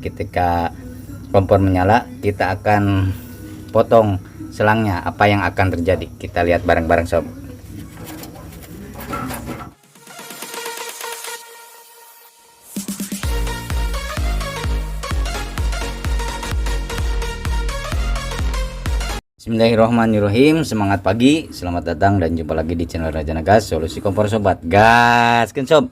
ketika kompor menyala kita akan potong selangnya. Apa yang akan terjadi kita lihat bareng-bareng sob. Bismillahirrahmanirrahim. Semangat pagi, selamat datang dan jumpa lagi di channel Rajana Gas Solusi Kompor Sobat. Gaskeun sob.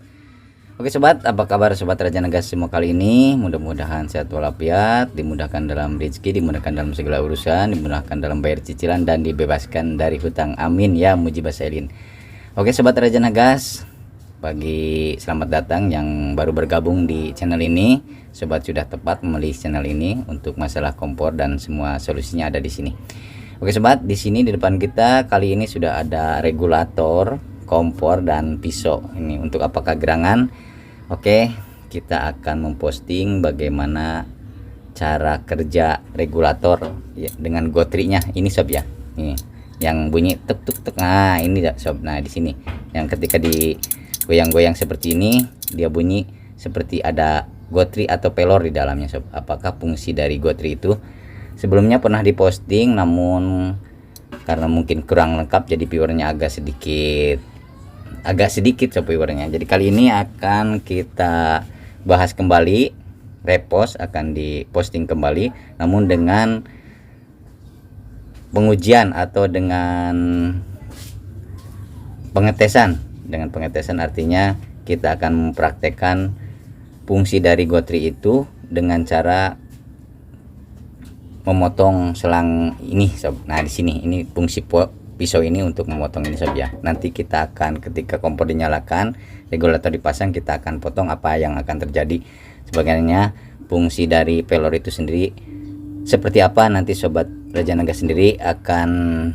Oke sobat, apa kabar sobat Rajana Gas semua kali ini? Mudah-mudahan sehat walafiat, dimudahkan dalam rezeki, dimudahkan dalam segala urusan, dimudahkan dalam bayar cicilan dan dibebaskan dari hutang. Amin ya mujibah sailin. Oke sobat Rajana Gas, pagi selamat datang yang baru bergabung di channel ini. Sobat sudah tepat memilih channel ini untuk masalah kompor dan semua solusinya ada di sini. Oke sobat, di sini di depan kita kali ini sudah ada regulator, kompor dan pisau. Ini untuk apakah gerangan? Oke, kita akan memposting bagaimana cara kerja regulator ya, dengan gotrinya. Ini sob ya. Ini yang bunyi tek tek tek. Nah, ini sob. Nah, di sini yang ketika digoyang-goyang seperti ini, dia bunyi seperti ada gotri atau pelor di dalamnya sob. Apakah fungsi dari gotri itu? Sebelumnya pernah diposting, namun karena mungkin kurang lengkap jadi viewernya agak sedikit sob viewernya. Jadi kali ini akan kita bahas kembali, repost akan diposting kembali, namun dengan pengujian atau dengan pengetesan. Dengan pengetesan artinya kita akan mempraktekkan fungsi dari gotri itu dengan cara memotong selang ini sob. Nah di sini ini fungsi pisau ini untuk memotong ini sob ya. Nanti kita akan ketika kompor dinyalakan, regulator dipasang, kita akan potong apa yang akan terjadi. Sebagainya fungsi dari pelor itu sendiri seperti apa nanti sobat Rajana Gas sendiri akan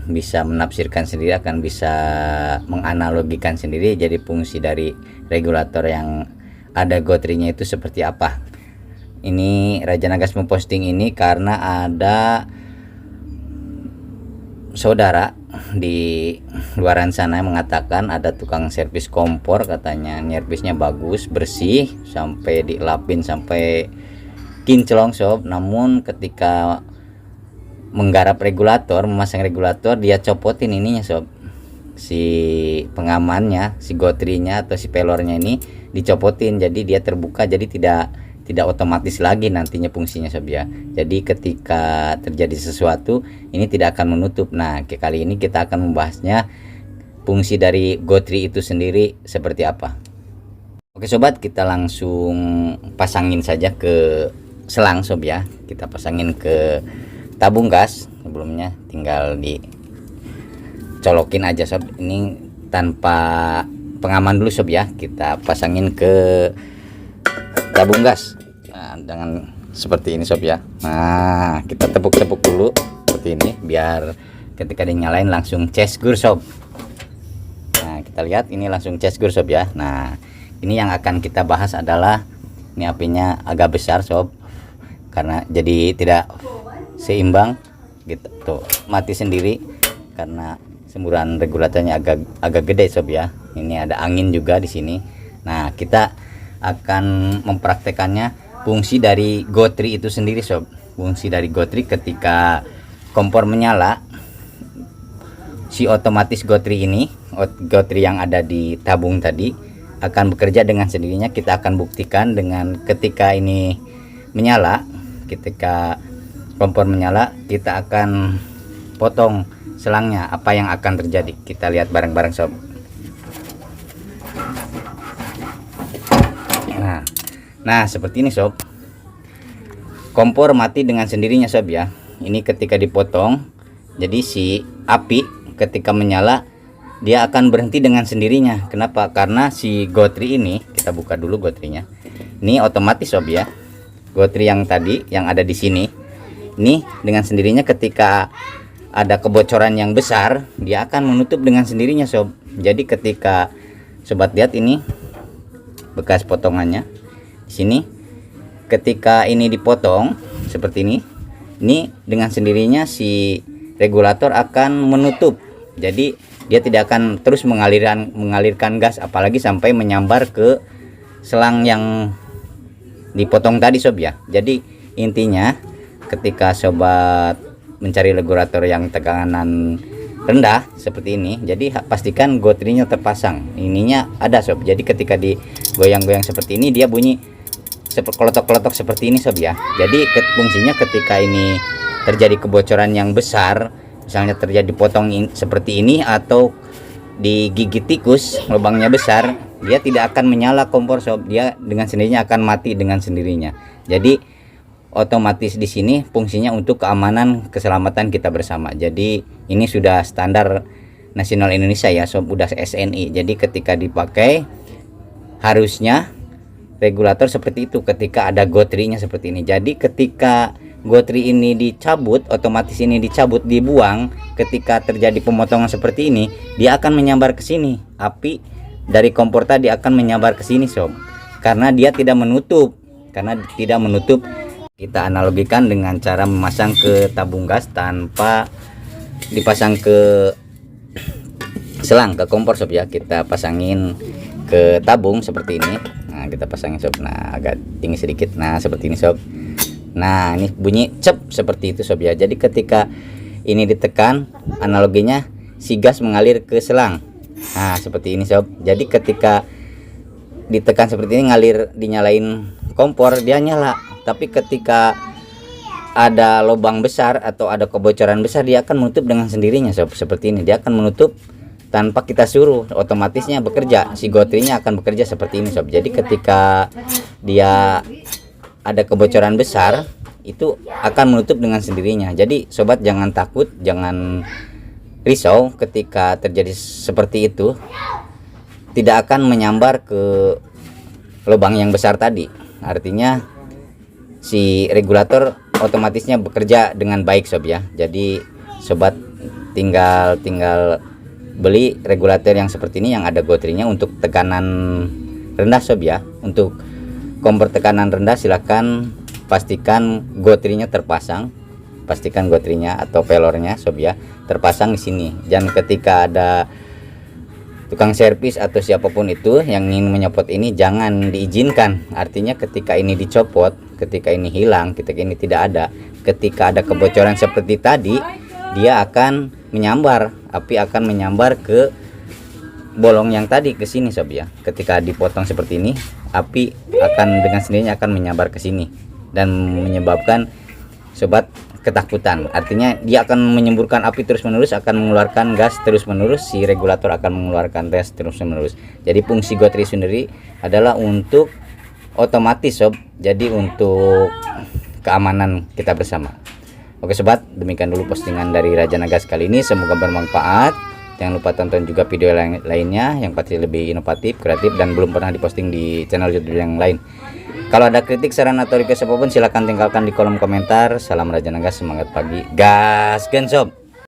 bisa menafsirkan sendiri, akan bisa menganalogikan sendiri. Jadi fungsi dari regulator yang ada gotrinya itu seperti apa. Ini Rajana Gas memposting ini karena ada saudara di luaran sana yang mengatakan ada tukang servis kompor, katanya servisnya bagus, bersih, sampai dilapin sampai kinclong sob. Namun ketika menggarap regulator, memasang regulator, dia copotin ininya sob, si pengamannya, si gotrinya atau si pelornya ini dicopotin, jadi dia terbuka, jadi tidak otomatis lagi nantinya fungsinya sob ya. Jadi ketika terjadi sesuatu ini tidak akan menutup. Nah kali ini kita akan membahasnya fungsi dari gotri itu sendiri seperti apa. Oke sobat, kita langsung pasangin saja ke selang sob ya. Kita pasangin ke tabung gas. Sebelumnya tinggal dicolokin aja sob, ini tanpa pengaman dulu sob ya. Kita pasangin ke tabung gas. Nah, dengan seperti ini sob ya. Nah, kita tepuk-tepuk dulu seperti ini biar ketika dinyalain langsung cesgur sob. Nah, kita lihat ini langsung cesgur sob ya. Nah, ini yang akan kita bahas adalah ini apinya agak besar sob, karena jadi tidak seimbang gitu. Tuh, mati sendiri karena semburan regulatornya agak gede sob ya. Ini ada angin juga di sini. Nah, kita akan mempraktekannya fungsi dari gotri itu sendiri sob. Fungsi dari gotri ketika kompor menyala, si otomatis gotri ini, gotri yang ada di tabung tadi akan bekerja dengan sendirinya. Kita akan buktikan dengan ketika ini menyala, ketika kompor menyala, kita akan potong selangnya. Apa yang akan terjadi kita lihat bareng-bareng sob. Nah seperti ini sob, kompor mati dengan sendirinya sob ya. Ini ketika dipotong, jadi si api ketika menyala dia akan berhenti dengan sendirinya. Kenapa? Karena si gotri ini, kita buka dulu gotrinya. Ini otomatis sob ya. Gotri yang tadi yang ada di sini, ini dengan sendirinya ketika ada kebocoran yang besar, dia akan menutup dengan sendirinya sob. Jadi ketika sobat lihat ini bekas potongannya di sini, ketika ini dipotong seperti ini dengan sendirinya si regulator akan menutup. Jadi dia tidak akan terus mengalirkan gas, apalagi sampai menyambar ke selang yang dipotong tadi sob ya. Jadi intinya ketika sobat mencari regulator yang tekanan rendah seperti ini, jadi pastikan gotrinya terpasang, ininya ada sob. Jadi ketika digoyang-goyang seperti ini dia bunyi kelotok-kelotok seperti ini sob ya. Jadi fungsinya ketika ini terjadi kebocoran yang besar, misalnya terjadi potong seperti ini atau digigit tikus lubangnya besar, dia tidak akan menyala kompor sob, dia dengan sendirinya akan mati dengan sendirinya. Jadi otomatis di sini fungsinya untuk keamanan keselamatan kita bersama. Jadi ini sudah standar nasional Indonesia ya sob, udah SNI. Jadi ketika dipakai harusnya regulator seperti itu ketika ada gotrinya seperti ini. Jadi ketika gotri ini dicabut, otomatis ini dicabut, dibuang, ketika terjadi pemotongan seperti ini, dia akan menyambar ke sini. Api dari kompor tadi akan menyambar ke sini sob, karena dia tidak menutup. Kita analogikan dengan cara memasang ke tabung gas tanpa dipasang ke selang, ke kompor sob ya. Kita pasangin ke tabung seperti ini. Nah, kita pasangin sob. Nah, agak tinggi sedikit. Nah, seperti ini sob. Nah, ini bunyi cep seperti itu sob ya. Jadi ketika ini ditekan, analoginya si gas mengalir ke selang. Nah, seperti ini sob. Jadi ketika ditekan seperti ini, ngalir, dinyalain kompor, dia nyala. Tapi ketika ada lubang besar atau ada kebocoran besar, dia akan menutup dengan sendirinya sob. Seperti ini, dia akan menutup tanpa kita suruh, otomatisnya bekerja, si gotrinya akan bekerja seperti ini sob. Jadi ketika dia ada kebocoran besar, itu akan menutup dengan sendirinya. Jadi sobat jangan takut, jangan risau ketika terjadi seperti itu, tidak akan menyambar ke lubang yang besar tadi. Artinya si regulator otomatisnya bekerja dengan baik sob ya. Jadi sobat tinggal beli regulator yang seperti ini yang ada gotrinya untuk tekanan rendah sob ya. Untuk kompor tekanan rendah silahkan pastikan gotrinya terpasang, pastikan gotrinya atau pelornya sob ya terpasang di sini. Dan ketika ada tukang servis atau siapapun itu yang ingin menyopot ini, jangan diizinkan. Artinya ketika ini dicopot, ketika ini hilang, ketika ini tidak ada, ketika ada kebocoran seperti tadi, dia akan menyambar, api akan menyambar ke bolong yang tadi ke sini sob ya. Ketika dipotong seperti ini, api akan dengan sendirinya akan menyambar ke sini dan menyebabkan sobat ketakutan. Artinya dia akan menyemburkan api terus menerus, akan mengeluarkan gas terus menerus, si regulator akan mengeluarkan gas terus menerus. Jadi fungsi gotri sendiri adalah untuk otomatis sob, jadi untuk keamanan kita bersama. Oke sobat, demikian dulu postingan dari Raja Nagas kali ini, semoga bermanfaat. Jangan lupa tonton juga video lainnya yang pasti lebih inovatif, kreatif, dan belum pernah diposting di channel YouTube yang lain. Kalau ada kritik, saran atau request apapun silahkan tinggalkan di kolom komentar. Salam Raja Nagas, semangat pagi, gas sob.